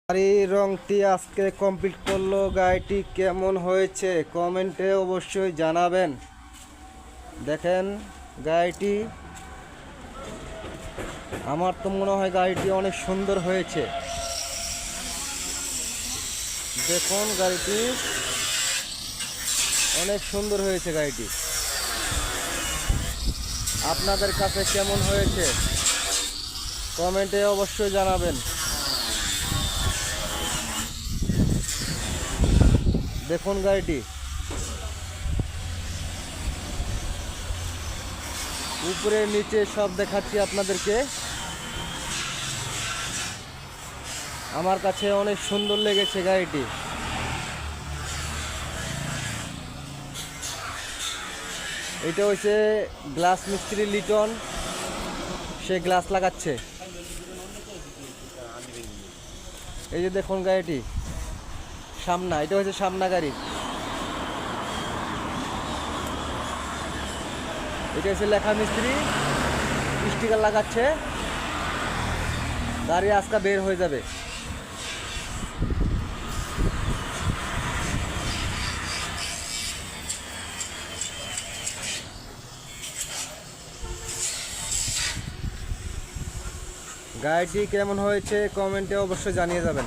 গাড়ির রংটি আজকে কমপ্লিট করলো। গাড়িটি কেমন হয়েছে কমেন্টে অবশ্যই জানাবেন। দেখেন গাড়িটি, আমার তো মনে হয় গাড়িটি অনেক সুন্দর হয়েছে। দেখুন গাড়িটি অনেক সুন্দর হয়েছে। গাড়িটি আপনাদের কাছে কেমন হয়েছে কমেন্টে অবশ্যই জানাবেন। দেখুন গাড়িটি উপরে নিচে সব দেখাচ্ছি আপনাদেরকে। আমার কাছে অনেক সুন্দর লেগেছে গাড়িটি। এটা হচ্ছে গ্লাস মিস্ত্রি লিটন, সে গ্লাস লাগাচ্ছে। এই যে দেখুন গাড়িটি সামনা, এটা হচ্ছে সামনা গাড়ি। এটা হচ্ছে লেখা মিস্ত্রি, স্টিকার লাগাচ্ছে। গাড়ি আজকে বের হয়ে যাবে। গাড়িটি কেমন হয়েছে কমেন্টে অবশ্যই জানিয়ে যাবেন।